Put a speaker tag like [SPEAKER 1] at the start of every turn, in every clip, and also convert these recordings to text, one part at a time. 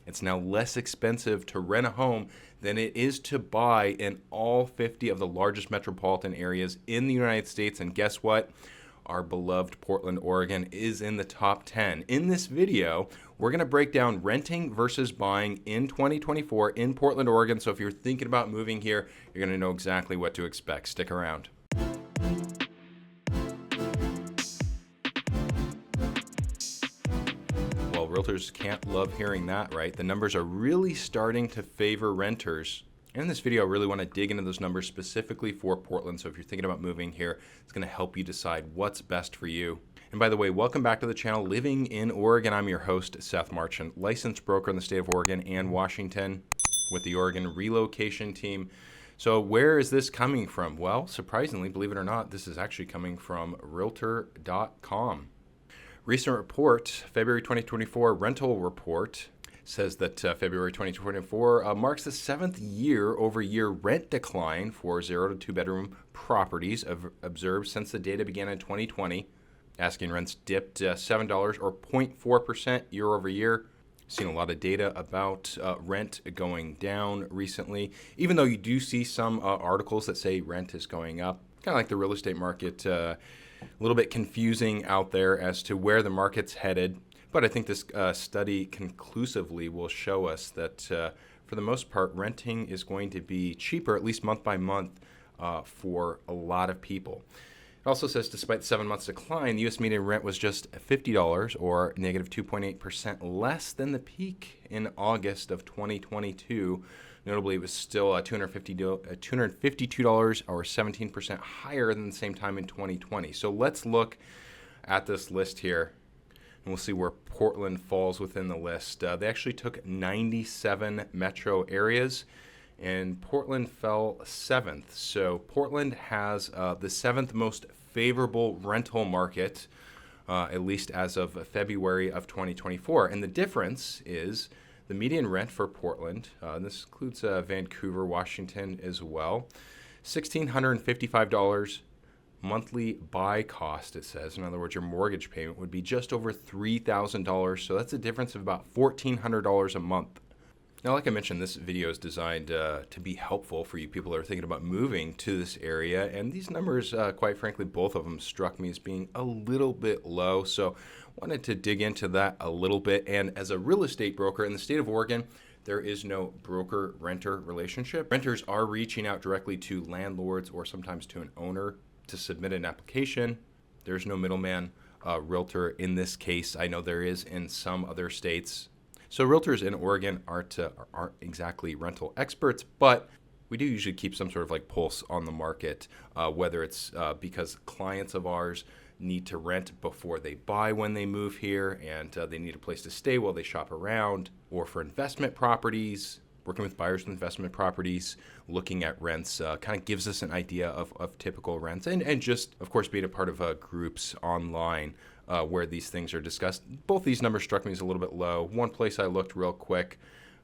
[SPEAKER 1] It's now less expensive to rent a home than it is to buy in all 50 of the largest metropolitan areas in the United States. And guess what? Our beloved Portland, Oregon is in the top 10. In this video, we're going to break down renting versus buying in 2024 in Portland, Oregon. So if you're thinking about moving here, you're going to know exactly what to expect. Stick around. Well, realtors can't love hearing that, right? The numbers are really starting to favor renters. And in this video, I really want to dig into those numbers specifically for Portland. So if you're thinking about moving here, it's going to help you decide what's best for you. And by the way, welcome back to the channel, Living in Oregon. I'm your host, Seth Marchant, licensed broker in the state of Oregon and Washington with the Oregon relocation team. So where is this coming from? Well, surprisingly, believe it or not, this is actually coming from Realtor.com. Recent report, February 2024 rental report, says that February 2024 marks the 7th year-over-year rent decline for 0 to 2-bedroom properties observed since the data began in 2020. Asking rents dipped $7 or 0.4% year-over-year. Seen a lot of data about rent going down recently, even though you do see some articles that say rent is going up. Kind of like the real estate market, a little bit confusing out there as to where the market's headed. But I think this study conclusively will show us that for the most part, renting is going to be cheaper, at least month by month, for a lot of people. It also says despite the 7 months decline, the U.S. median rent was just $50 or negative 2.8% less than the peak in August of 2022. Notably, it was still $252 or 17% higher than the same time in 2020. So let's look at this list here. And we'll see where Portland falls within the list. They actually took 97 metro areas, and Portland fell 7th. So Portland has the 7th most favorable rental market, at least as of February of 2024. And the difference is the median rent for Portland, and this includes Vancouver, Washington as well, $1,655. Monthly buy cost, it says. In other words, your mortgage payment would be just over $3,000. So that's a difference of about $1,400 a month. Now, like I mentioned, this video is designed to be helpful for you people that are thinking about moving to this area. And these numbers, quite frankly, both of them struck me as being a little bit low. So wanted to dig into that a little bit. And as a real estate broker in the state of Oregon, there is no broker-renter relationship. Renters are reaching out directly to landlords or sometimes to an owner to submit an application. There's no middleman realtor in this case. I know there is in some other states. So realtors in Oregon aren't exactly rental experts, but we do usually keep some sort of like pulse on the market, whether it's because clients of ours need to rent before they buy when they move here, and they need a place to stay while they shop around, or for investment properties. Working with buyers with investment properties, looking at rents, kind of gives us an idea of typical rents, and just, of course, being a part of groups online where these things are discussed. Both these numbers struck me as a little bit low. One place I looked real quick,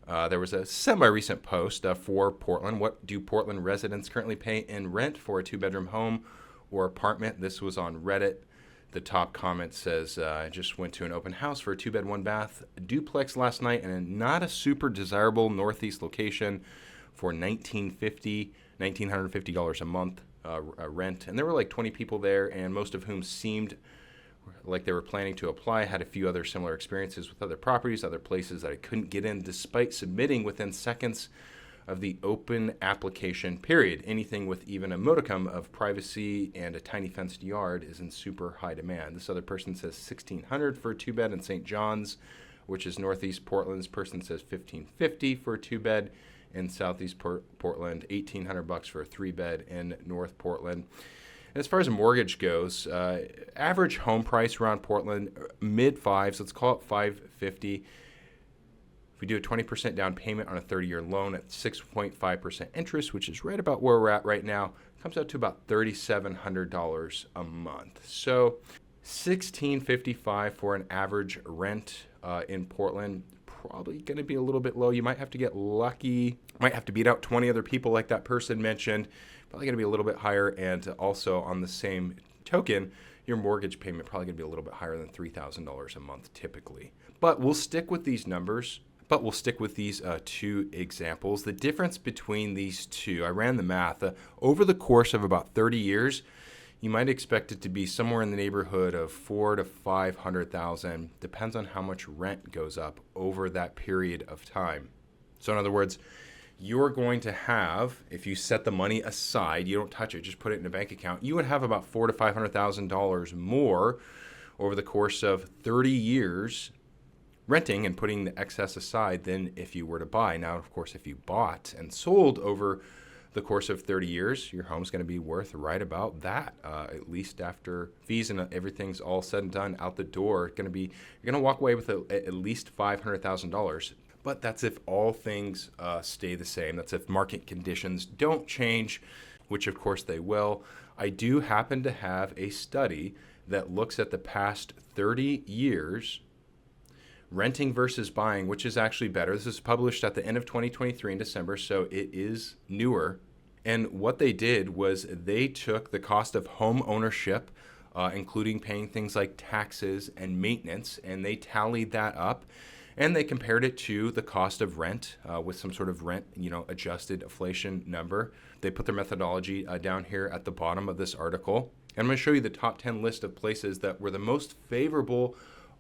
[SPEAKER 1] there was a semi-recent post for Portland. What do Portland residents currently pay in rent for a 2-bedroom home or apartment? This was on Reddit. The top comment says, I just went to an open house for a 2-bed, 1-bath duplex last night in a not a super desirable northeast location for $1,950 a month rent. And there were like 20 people there, and most of whom seemed like they were planning to apply. Had a few other similar experiences with other properties, other places that I couldn't get in despite submitting within seconds of the open application period. Anything with even a modicum of privacy and a tiny fenced yard is in super high demand. This other person says $1,600 for a 2-bed in St. John's, which is northeast Portland. This person says $1,550 for a 2-bed in southeast Portland, $1,800 for a 3-bed in North Portland. And as far as a mortgage goes, average home price around Portland, mid-5s, let's call it $550. We do a 20% down payment on a 30-year loan at 6.5% interest, which is right about where we're at right now. Comes out to about $3,700 a month. So $1,655 for an average rent in Portland. Probably going to be a little bit low. You might have to get lucky. Might have to beat out 20 other people like that person mentioned. Probably going to be a little bit higher. And also on the same token, your mortgage payment probably going to be a little bit higher than $3,000 a month typically. But we'll stick with these numbers But we'll stick with these two examples. The difference between these two, I ran the math, over the course of about 30 years, you might expect it to be somewhere in the neighborhood of 400,000 to 500,000. Depends on how much rent goes up over that period of time. So in other words, you're going to have, if you set the money aside, you don't touch it, just put it in a bank account, you would have about $400,000 to $500,000 more over the course of 30 years renting and putting the excess aside than if you were to buy. Now, of course, if you bought and sold over the course of 30 years, your home's going to be worth right about that, at least after fees and everything's all said and done out the door. You're going to walk away with at least $500,000. But that's if all things stay the same. That's if market conditions don't change, which of course they will. I do happen to have a study that looks at the past 30 years, renting versus buying, which is actually better. This is published at the end of 2023 in December, so it is newer. And what they did was they took the cost of home ownership, including paying things like taxes and maintenance, and they tallied that up. And they compared it to the cost of rent with some sort of rent, adjusted inflation number. They put their methodology down here at the bottom of this article. And I'm going to show you the top 10 list of places that were the most favorable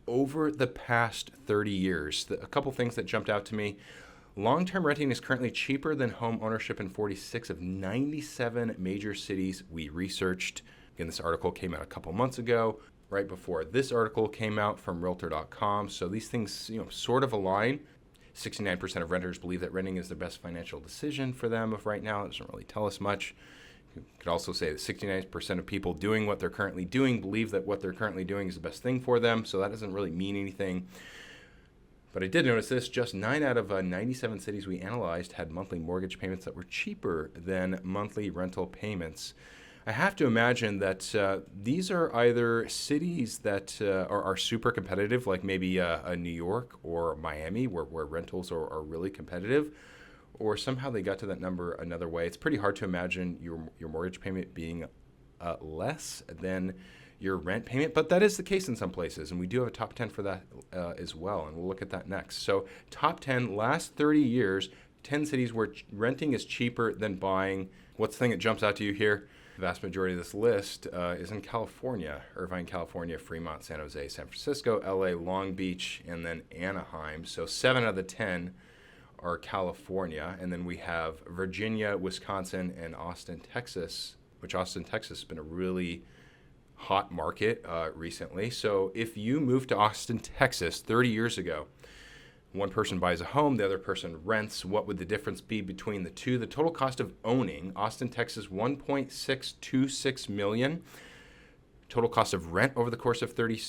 [SPEAKER 1] over the past 30 years. A couple things that jumped out to me. Long-term renting is currently cheaper than home ownership in 46 of 97 major cities we researched. Again, this article came out a couple months ago, right before this article came out from Realtor.com. So these things, sort of align. 69% of renters believe that renting is the best financial decision for them of right now. It doesn't really tell us much. You could also say that 69% of people doing what they're currently doing believe that what they're currently doing is the best thing for them. So that doesn't really mean anything. But I did notice this, just 9 out of 97 cities we analyzed had monthly mortgage payments that were cheaper than monthly rental payments. I have to imagine that these are either cities that are super competitive, like maybe New York or Miami, where rentals are really competitive, or somehow they got to that number another way. It's pretty hard to imagine your mortgage payment being less than your rent payment, but that is the case in some places, and we do have a top 10 for that as well, and we'll look at that next. So top 10, last 30 years, 10 cities where renting is cheaper than buying. What's the thing that jumps out to you here? The vast majority of this list is in California: Irvine, California, Fremont, San Jose, San Francisco, LA, Long Beach, and then Anaheim. So 7 out of the 10 are California. And then we have Virginia, Wisconsin, and Austin, Texas, which Austin, Texas has been a really hot market recently. So if you moved to Austin, Texas 30 years ago, one person buys a home, the other person rents. What would the difference be between the two? The total cost of owning Austin, Texas, $1.626 million. Total cost of rent over the course of 30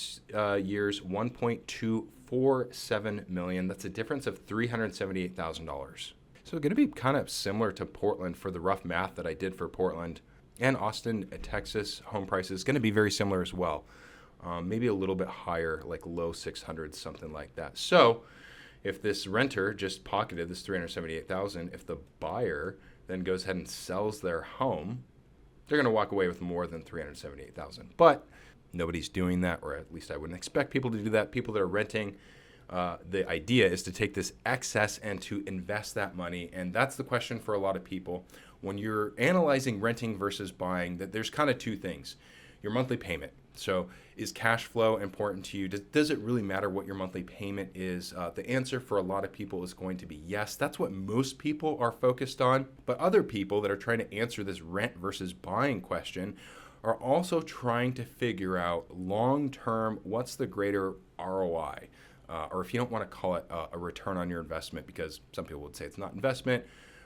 [SPEAKER 1] years, $1.247 million. That's a difference of $378,000. So going to be kind of similar to Portland for the rough math that I did for Portland. And Austin, Texas home prices going to be very similar as well. Maybe a little bit higher, like low 600s, something like that. So if this renter just pocketed this $378,000, if the buyer then goes ahead and sells their home, they're going to walk away with more than $378,000. But nobody's doing that, or at least I wouldn't expect people to do that. People that are renting, the idea is to take this excess and to invest that money. And that's the question for a lot of people. When you're analyzing renting versus buying, that there's kind of two things. Your monthly payment. So is cash flow important to you? Does it really matter what your monthly payment is? The answer for a lot of people is going to be yes. That's what most people are focused on. But other people that are trying to answer this rent versus buying question are also trying to figure out long-term, what's the greater ROI? Or if you don't want to call it a return on your investment, because some people would say it's not investment,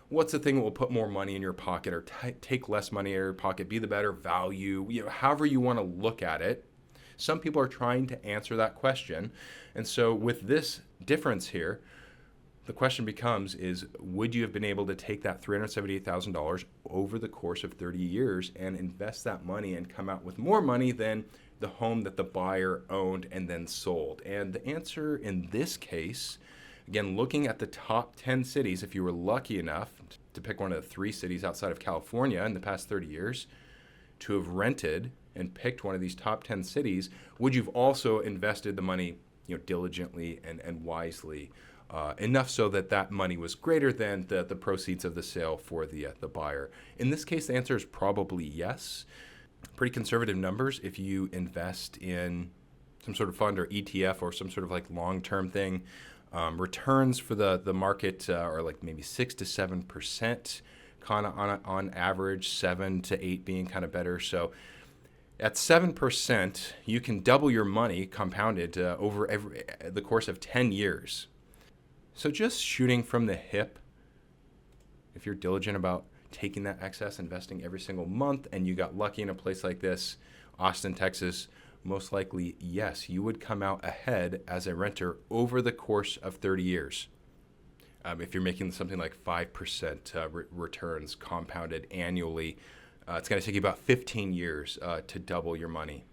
[SPEAKER 1] what's the thing that will put more money in your pocket or take less money in your pocket, be the better value, however you want to look at it. Some people are trying to answer that question. And so with this difference here, the question becomes would you have been able to take that $378,000 over the course of 30 years and invest that money and come out with more money than the home that the buyer owned and then sold? And the answer in this case, again, looking at the top 10 cities, if you were lucky enough to pick one of the 3 cities outside of California in the past 30 years to have rented and picked one of these top 10 cities, would you've also invested the money diligently and wisely? enough so that that money was greater than the proceeds of the sale for the buyer. In this case, the answer is probably yes. Pretty conservative numbers if you invest in some sort of fund or ETF or some sort of like long-term thing. Returns for the market are like maybe 6 to 7%, kind of on average, 7 to 8 being kind of better. So at 7%, you can double your money compounded over the course of 10 years. So just shooting from the hip, if you're diligent about taking that excess, investing every single month, and you got lucky in a place like this, Austin, Texas, most likely, yes, you would come out ahead as a renter over the course of 30 years. If you're making something like 5% returns compounded annually, it's going to take you about 15 years to double your money.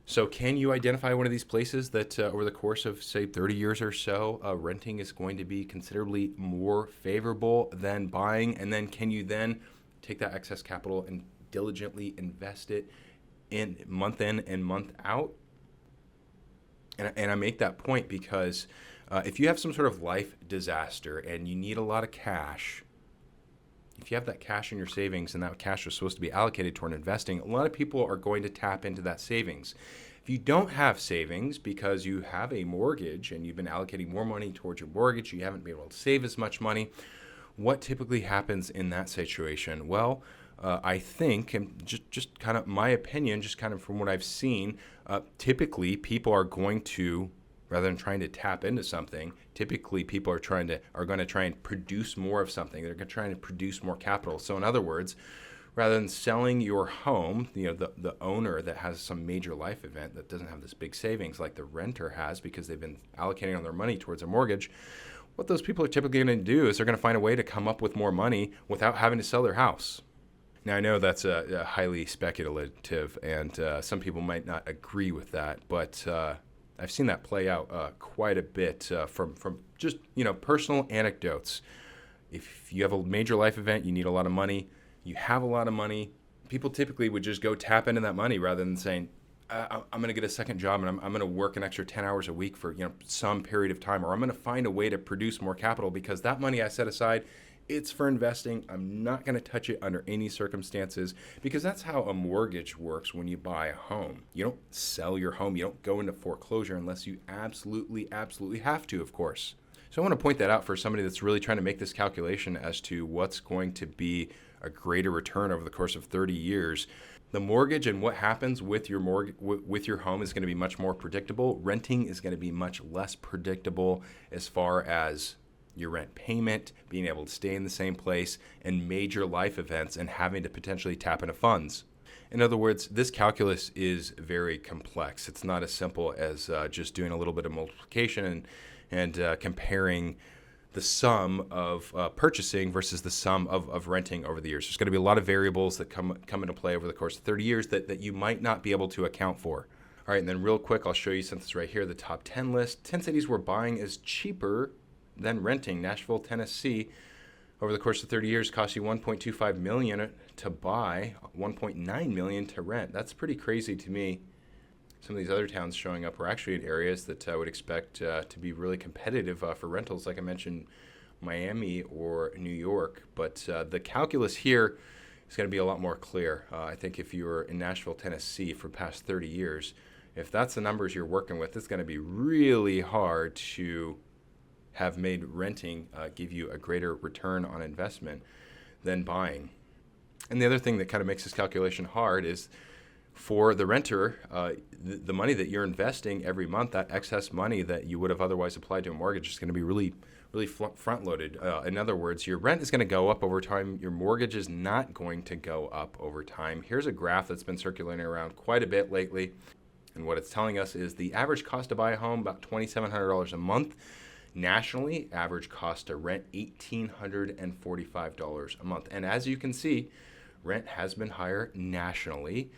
[SPEAKER 1] So can you identify one of these places that over the course of, say, 30 years or so, renting is going to be considerably more favorable than buying? And then can you then take that excess capital and diligently invest it in and month out? And I make that point because if you have some sort of life disaster and you need a lot of cash, if you have that cash in your savings and that cash was supposed to be allocated toward investing, a lot of people are going to tap into that savings. If you don't have savings because you have a mortgage and you've been allocating more money towards your mortgage, you haven't been able to save as much money, what typically happens in that situation? Well, I think, and just kind of my opinion, just kind of from what I've seen, typically people are going to, rather than trying to tap into something, typically people are going to try and produce more of something. They're going to try and produce more capital. So in other words, rather than selling your home, the owner that has some major life event that doesn't have this big savings like the renter has because they've been allocating all their money towards a mortgage, what those people are typically going to do is they're going to find a way to come up with more money without having to sell their house. Now, I know that's a highly speculative, and some people might not agree with that, but I've seen that play out quite a bit from just personal anecdotes. If you have a major life event, you need a lot of money, you have a lot of money, people typically would just go tap into that money rather than saying, I'm going to get a second job and I'm going to work an extra 10 hours a week for some period of time, or I'm going to find a way to produce more capital because that money I set aside, it's for investing. I'm not going to touch it under any circumstances because that's how a mortgage works when you buy a home. You don't sell your home. You don't go into foreclosure unless you absolutely have to, of course. So I want to point that out for somebody that's really trying to make this calculation as to what's going to be a greater return over the course of 30 years. The mortgage and what happens with your with your home is going to be much more predictable. Renting is going to be much less predictable as far as your rent payment, being able to stay in the same place, and major life events and having to potentially tap into funds. In other words, this calculus is very complex. It's not as simple as just doing a little bit of multiplication and comparing the sum of purchasing versus the sum of renting over the years. There's going to be a lot of variables that come into play over the course of 30 years that you might not be able to account for. All right, and then real quick, I'll show you, since it's right here, the top 10 list. 10 cities where buying is cheaper than renting. Nashville, Tennessee, over the course of 30 years, cost you $1.25 million to buy, $1.9 million to rent. That's pretty crazy to me. Some of these other towns showing up were actually in areas that I would expect to be really competitive for rentals, like I mentioned, Miami or New York. But the calculus here is going to be a lot more clear. I think if you were in Nashville, Tennessee for the past 30 years, if that's the numbers you're working with, it's going to be really hard to have made renting give you a greater return on investment than buying. And the other thing that kind of makes this calculation hard is for the renter, the money that you're investing every month, that excess money that you would have otherwise applied to a mortgage, is going to be really front-loaded. In other words, your rent is going to go up over time. Your mortgage is not going to go up over time. Here's a graph that's been circulating around quite a bit lately. And what it's telling us is the average cost to buy a home, about $2,700 a month. Nationally, average cost to rent $1,845 a month. And as you can see, rent has been higher nationally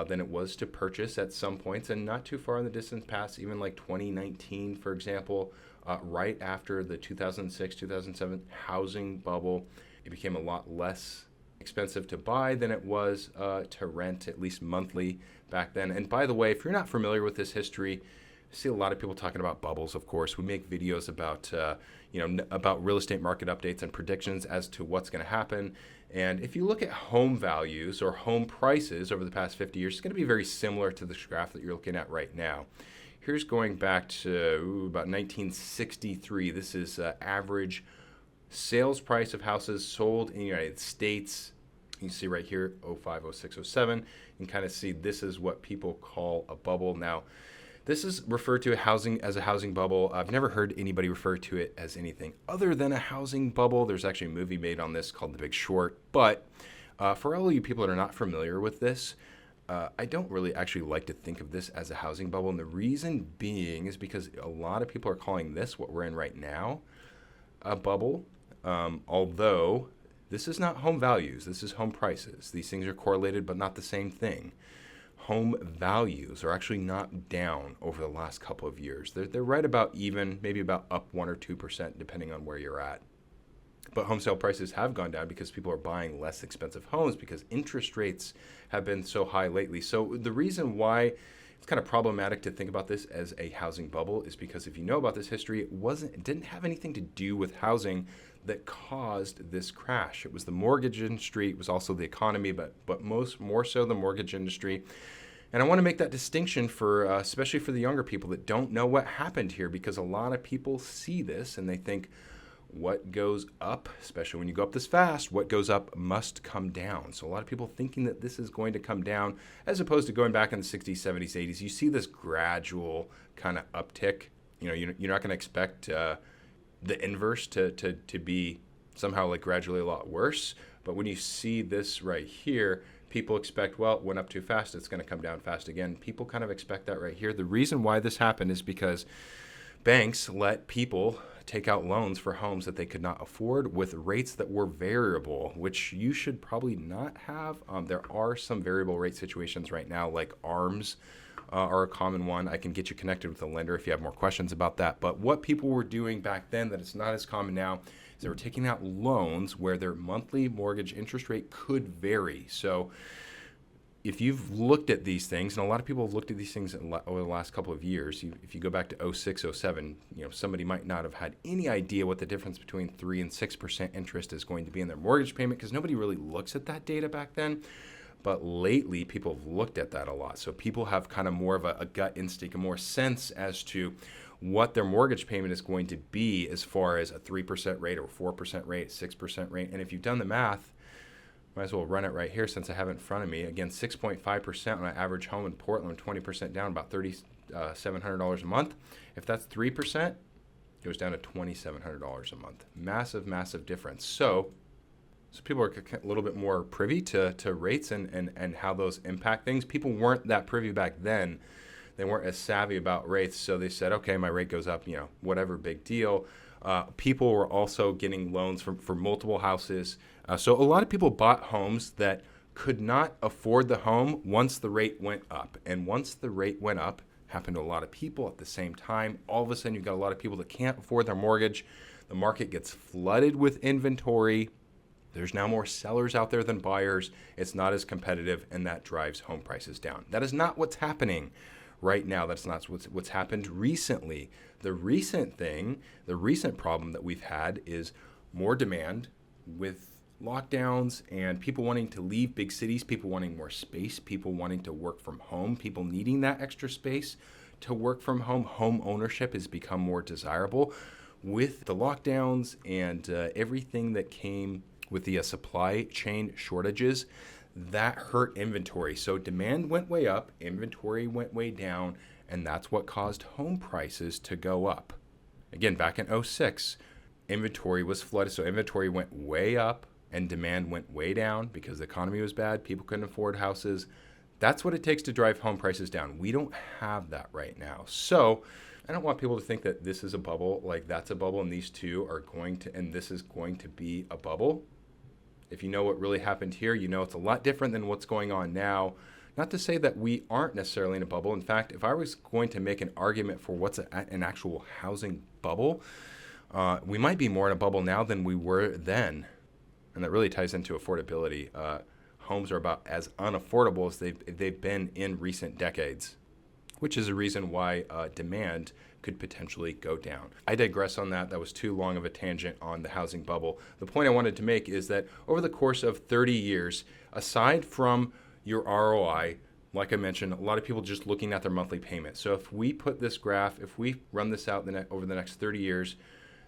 [SPEAKER 1] than it was to purchase at some points, and not too far in the distance past, even like 2019, for example, right after the 2006-2007 housing bubble, it became a lot less expensive to buy than it was to rent, at least monthly back then. And by the way, if you're not familiar with this history, see a lot of people talking about bubbles, of course. We make videos about, about real estate market updates and predictions as to what's going to happen. And if you look at home values or home prices over the past 50 years, it's going to be very similar to this graph that you're looking at right now. Here's going back to about 1963. This is average sales price of houses sold in the United States. You can see right here, 05, 06, 07. You can kind of see this is what people call a bubble. Now, this is referred to as a housing bubble. I've never heard anybody refer to it as anything other than a housing bubble. There's actually a movie made on this called The Big Short. But for all of you people that are not familiar with this, I don't really actually like to think of this as a housing bubble. And the reason being is because a lot of people are calling this, what we're in right now, a bubble. Although this is not home values, this is home prices. These things are correlated, but not the same thing. Home values are actually not down over the last couple of years. They're right about even, maybe about up 1 or 2%, depending on where you're at. But home sale prices have gone down because people are buying less expensive homes because interest rates have been so high lately. So the reason why it's kind of problematic to think about this as a housing bubble is because if you know about this history, it didn't have anything to do with housing that caused this crash. It was the mortgage industry. It was also the economy, but more so the mortgage industry. And I want to make that distinction for, especially for the younger people that don't know what happened here, because a lot of people see this and they think what goes up, especially when you go up this fast, what goes up must come down. So a lot of people thinking that this is going to come down as opposed to going back in the 60s, 70s, 80s. You see this gradual kind of uptick. You're not going to expect the inverse to be somehow like gradually a lot worse. But when you see this right here, people expect, well, it went up too fast, it's going to come down fast again. People kind of expect that right here. The reason why this happened is because banks let people take out loans for homes that they could not afford with rates that were variable, which you should probably not have. There are some variable rate situations right now, like ARMs are a common one. I can get you connected with a lender if you have more questions about that. But what people were doing back then that is not as common now is they were taking out loans where their monthly mortgage interest rate could vary. So if you've looked at these things, and a lot of people have looked at these things over the last couple of years, if you go back to 06, 07, somebody might not have had any idea what the difference between 3 and 6% interest is going to be in their mortgage payment because nobody really looks at that data back then. But lately, people have looked at that a lot. So people have kind of more of a gut instinct, a more sense as to what their mortgage payment is going to be as far as a 3% rate or 4% rate, 6% rate. And if you've done the math, might as well run it right here since I have it in front of me. Again, 6.5% on an average home in Portland, 20% down, about $3,700 a month. If that's 3%, it goes down to $2,700 a month. Massive, massive difference. So people are a little bit more privy to rates and how those impact things. People weren't that privy back then. They weren't as savvy about rates. So they said, okay, my rate goes up, whatever, big deal. People were also getting loans for multiple houses. So a lot of people bought homes that could not afford the home once the rate went up. And once the rate went up, happened to a lot of people at the same time. All of a sudden, you've got a lot of people that can't afford their mortgage. The market gets flooded with inventory. There's now more sellers out there than buyers. It's not as competitive, and that drives home prices down. That is not what's happening right now. That's not what's happened recently. The recent problem that we've had is more demand with lockdowns and people wanting to leave big cities, people wanting more space, people wanting to work from home, people needing that extra space to work from home. Home ownership has become more desirable. With the lockdowns and everything that came with the supply chain shortages, that hurt inventory. So demand went way up, inventory went way down, and that's what caused home prices to go up. Again, back in 06, inventory was flooded, so inventory went way up and demand went way down because the economy was bad, people couldn't afford houses. That's what it takes to drive home prices down. We don't have that right now. So I don't want people to think that this is a bubble, like that's a bubble and these two are going to, and this is going to be a bubble. If you know what really happened here, you know it's a lot different than what's going on now. Not to say that we aren't necessarily in a bubble. In fact, if I was going to make an argument for what's an actual housing bubble, we might be more in a bubble now than we were then. And that really ties into affordability. Homes are about as unaffordable as they've been in recent decades. which is a reason why demand could potentially go down. I digress on that. That was too long of a tangent on the housing bubble. The point I wanted to make is that over the course of 30 years, aside from your ROI, like I mentioned, a lot of people just looking at their monthly payment. So if we put this graph, if we run this out over the next 30 years,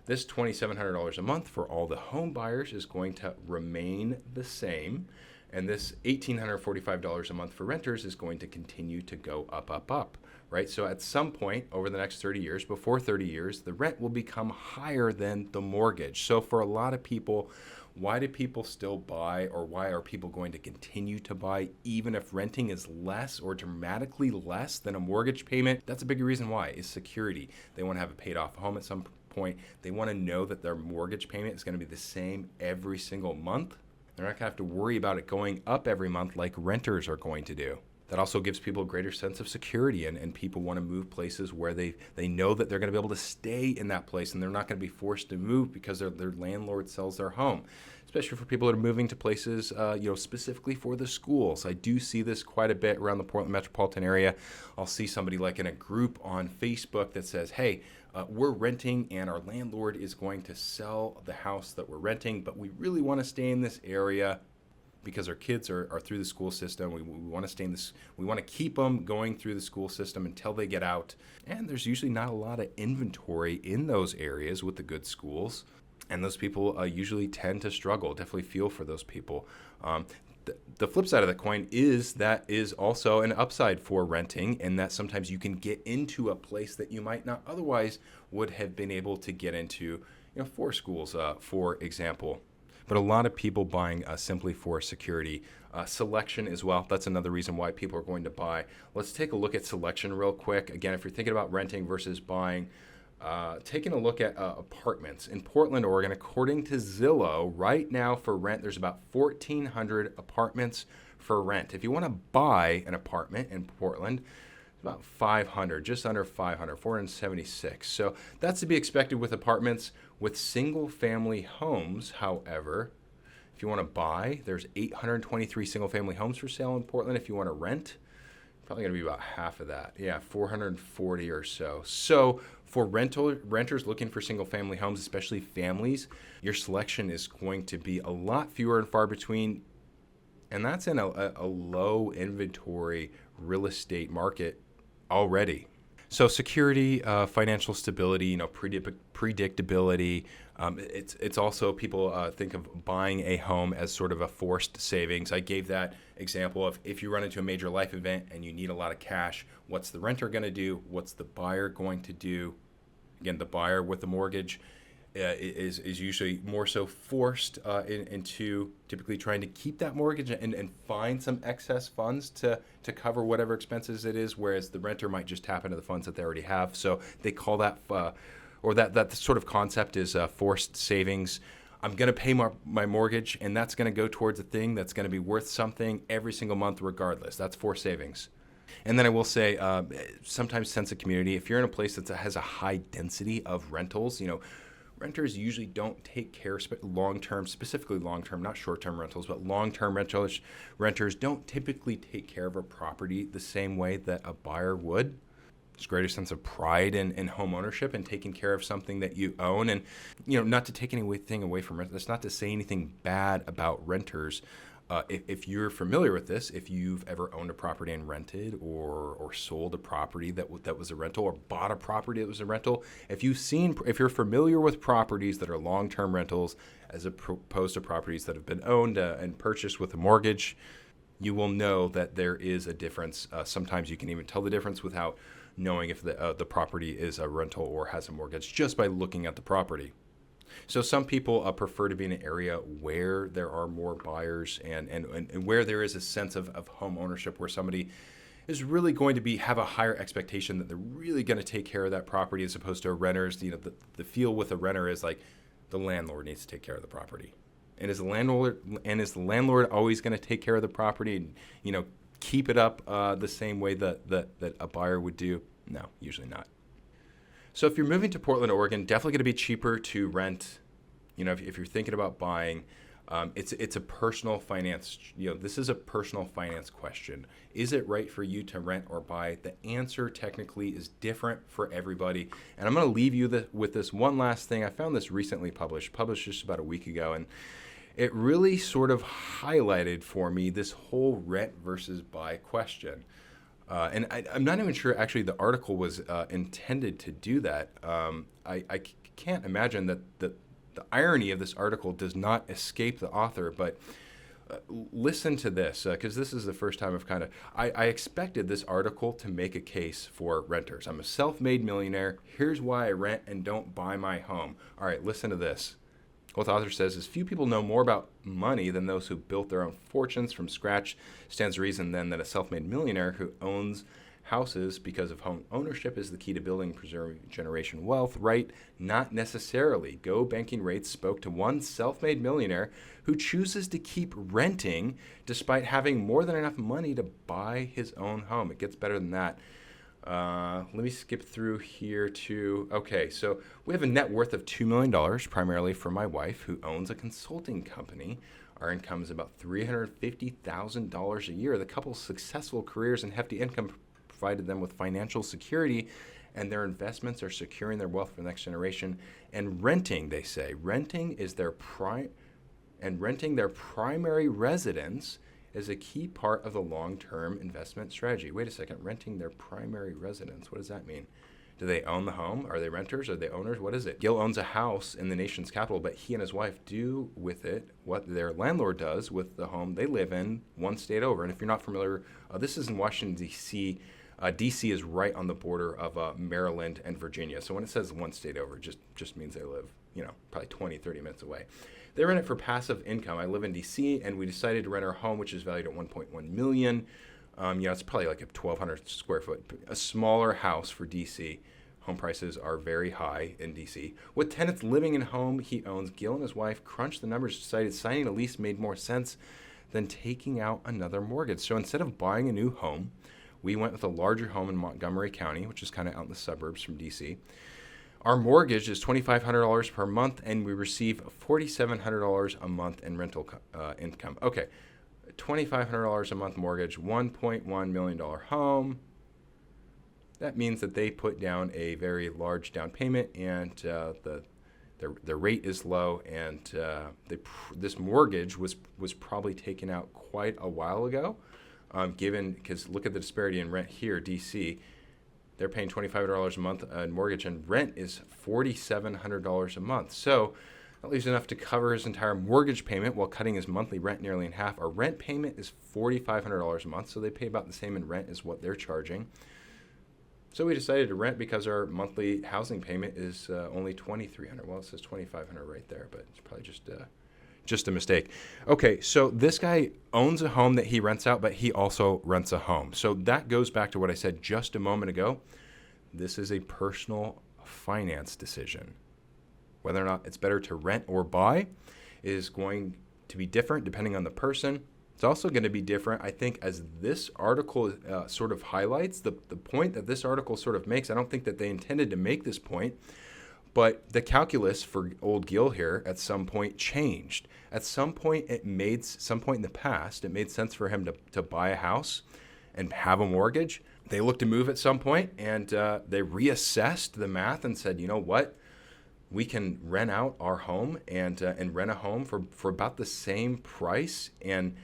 [SPEAKER 1] this $2,700 a month for all the home buyers is going to remain the same. And this $1,845 a month for renters is going to continue to go up, up, up. Right? So at some point over the next 30 years, before 30 years, the rent will become higher than the mortgage. So for a lot of people, why do people still buy, or why are people going to continue to buy even if renting is less or dramatically less than a mortgage payment? That's a big reason why, is security. They want to have a paid off home at some point. They want to know that their mortgage payment is going to be the same every single month. They're not going to have to worry about it going up every month like renters are going to do. That also gives people a greater sense of security, and people want to move places where they know that they're going to be able to stay in that place and they're not going to be forced to move because their landlord sells their home. Especially for people that are moving to places, specifically for the schools. I do see this quite a bit around the Portland metropolitan area. I'll see somebody like in a group on Facebook that says, hey, we're renting and our landlord is going to sell the house that we're renting, but we really want to stay in this area because our kids are through the school system. We want to stay in this. We want to keep them going through the school system until they get out. And there's usually not a lot of inventory in those areas with the good schools. And those people usually tend to struggle. Definitely feel for those people. The flip side of the coin is that is also an upside for renting, in that sometimes you can get into a place that you might not otherwise would have been able to get into, for schools, for example. But a lot of people buying simply for security. Selection as well. That's another reason why people are going to buy. Let's take a look at selection real quick. Again, if you're thinking about renting versus buying, taking a look at apartments in Portland, Oregon, according to Zillow, right now for rent, there's about 1,400 apartments for rent. If you want to buy an apartment in Portland, about 500, just under 500, 476. So that's to be expected with apartments. With single family homes, however, if you want to buy, there's 823 single family homes for sale in Portland. If you want to rent, probably going to be about half of that. Yeah, 440 or so. So for renters looking for single family homes, especially families, your selection is going to be a lot fewer and far between. And that's in a low inventory real estate market already. So security, financial stability, predictability. It's also, people think of buying a home as sort of a forced savings. I gave that example of, if you run into a major life event and you need a lot of cash, what's the renter going to do? What's the buyer going to do? Again, the buyer with the mortgage is usually more so forced into typically trying to keep that mortgage and find some excess funds to cover whatever expenses it is, whereas the renter might just tap into the funds that they already have. So they call that, or that sort of concept is forced savings. I'm going to pay my mortgage, and that's going to go towards a thing that's going to be worth something every single month regardless. That's forced savings. And then I will say, sometimes sense of community. If you're in a place that has a high density of rentals, renters usually don't take care long-term, specifically long-term, not short-term rentals, but long-term renters don't typically take care of a property the same way that a buyer would. There's a greater sense of pride in home ownership and taking care of something that you own. And, not to take anything away from renters. That's not to say anything bad about renters. If you're familiar with this, if you've ever owned a property and rented, or sold a property that was a rental, or bought a property that was a rental, if you're familiar with properties that are long-term rentals as opposed to properties that have been owned and purchased with a mortgage, you will know that there is a difference. Sometimes you can even tell the difference without knowing if the property is a rental or has a mortgage, just by looking at the property. So some people prefer to be in an area where there are more buyers and where there is a sense of home ownership, where somebody is really going to have a higher expectation that they're really going to take care of that property, as opposed to renters. The feel with a renter is like the landlord needs to take care of the property. And is the landlord always going to take care of the property and keep it up the same way that a buyer would do? No, usually not. So if you're moving to Portland, Oregon, definitely going to be cheaper to rent. If you're thinking about buying, It's a personal finance. This is a personal finance question. Is it right for you to rent or buy? The answer technically is different for everybody. And I'm going to leave you with this one last thing. I found this recently published just about a week ago, and it really sort of highlighted for me this whole rent versus buy question. And I'm not even sure actually the article was intended to do that. I can't imagine that the irony of this article does not escape the author, but listen to this, because this is the first time I expected this article to make a case for renters. I'm a self-made millionaire. Here's why I rent and don't buy my home. All right, listen to this. What the author says is, few people know more about money than those who built their own fortunes from scratch. Stands to reason then that a self-made millionaire who owns houses because of home ownership is the key to building and preserving generation wealth, right? Not necessarily. Go Banking Rates spoke to one self-made millionaire who chooses to keep renting despite having more than enough money to buy his own home. It gets better than that. Let me skip through here to, okay, so we have a net worth of $2 million, primarily for my wife, who owns a consulting company. Our income is about $350,000 a year. The couple's successful careers and hefty income provided them with financial security, and their investments are securing their wealth for the next generation. And renting, they say, renting their primary residence is a key part of the long-term investment strategy. Wait a second, renting their primary residence. What does that mean? Do they own the home? Are they renters? Are they owners? What is it? Gil owns a house in the nation's capital, but he and his wife do with it what their landlord does with the home they live in one state over. And if you're not familiar, this is in Washington, D.C. D.C. is right on the border of Maryland and Virginia. So when it says one state over, it just means they live, probably 20, 30 minutes away. They rent it for passive income. I live in D.C., and we decided to rent our home, which is valued at $1.1 million. It's probably like a 1,200 square foot, a smaller house for D.C. Home prices are very high in D.C. With tenants living in home he owns, Gil and his wife crunched the numbers, decided signing a lease made more sense than taking out another mortgage. So instead of buying a new home, we went with a larger home in Montgomery County, which is kind of out in the suburbs from D.C. Our mortgage is $2,500 per month, and we receive $4,700 a month in rental income. Okay, $2,500 a month mortgage, $1.1 million home. That means that they put down a very large down payment, and the rate is low, and this mortgage was probably taken out quite a while ago, because look at the disparity in rent here, D.C. They're paying $2,500 a month in mortgage, and rent is $4,700 a month. So that leaves enough to cover his entire mortgage payment while cutting his monthly rent nearly in half. Our rent payment is $4,500 a month, so they pay about the same in rent as what they're charging. So we decided to rent because our monthly housing payment is only $2,300. Well, it says $2,500 right there, but it's probably just a mistake. Okay, so this guy owns a home that he rents out, but he also rents a home. So that goes back to what I said just a moment ago. This is a personal finance decision. Whether or not it's better to rent or buy is going to be different depending on the person. It's also going to be different, I think, as this article sort of highlights, the point that this article sort of makes. I don't think that they intended to make this point, but the calculus for old Gil here at some point changed. At some point in the past, it made sense for him to buy a house and have a mortgage. They looked to move at some point, and they reassessed the math and said, you know what? We can rent out our home and rent a home for about the same price and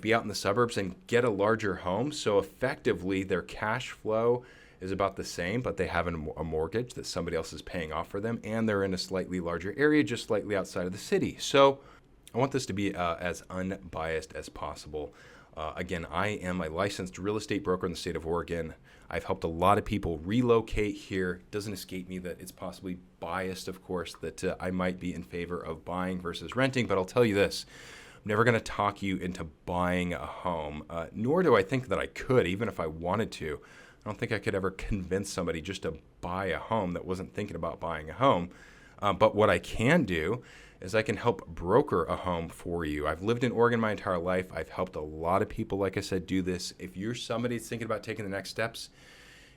[SPEAKER 1] be out in the suburbs and get a larger home. So effectively, their cash flow is about the same, but they have a mortgage that somebody else is paying off for them, and they're in a slightly larger area, just slightly outside of the city. So I want this to be as unbiased as possible. Again, I am a licensed real estate broker in the state of Oregon. I've helped a lot of people relocate here. It doesn't escape me that it's possibly biased, of course, that I might be in favor of buying versus renting, but I'll tell you this. I'm never going to talk you into buying a home, nor do I think that I could, even if I wanted to. I don't think I could ever convince somebody just to buy a home that wasn't thinking about buying a home. But what I can do is I can help broker a home for you. I've lived in Oregon my entire life. I've helped a lot of people, like I said, do this. If you're somebody that's thinking about taking the next steps,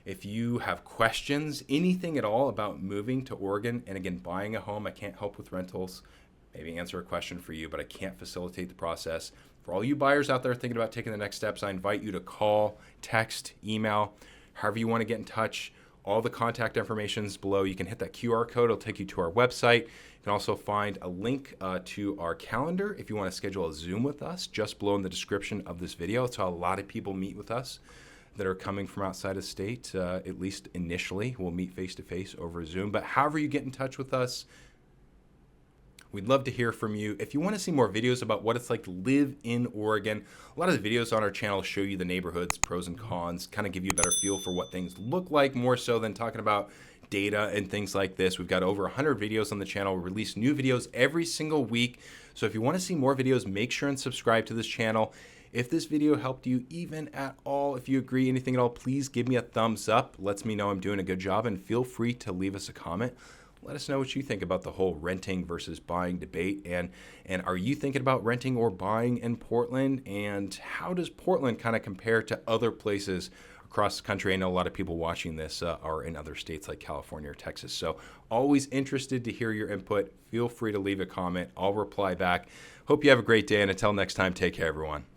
[SPEAKER 1] if you have questions, anything at all about moving to Oregon, and again, buying a home, I can't help with rentals. maybe answer a question for you, but I can't facilitate the process. For all you buyers out there thinking about taking the next steps, I invite you to call, text, email, however you want to get in touch. All the contact information is below. You can hit that QR code. It'll take you to our website. You can also find a link to our calendar if you want to schedule a Zoom with us, just below in the description of this video. It's how a lot of people meet with us that are coming from outside of state, at least initially. We'll meet face-to-face over Zoom. But however you get in touch with us, we'd love to hear from you. If you want to see more videos about what it's like to live in Oregon, a lot of the videos on our channel show you the neighborhoods, pros and cons, kind of give you a better feel for what things look like, more so than talking about data and things like this. We've got over 100 videos on the channel. We release new videos every single week. So if you want to see more videos, make sure and subscribe to this channel. If this video helped you even at all, if you agree anything at all, please give me a thumbs up. Lets me know I'm doing a good job, and feel free to leave us a comment. Let us know what you think about the whole renting versus buying debate. And are you thinking about renting or buying in Portland? And how does Portland kind of compare to other places across the country? I know a lot of people watching this are in other states like California or Texas. So always interested to hear your input. Feel free to leave a comment. I'll reply back. Hope you have a great day. And until next time, take care, everyone.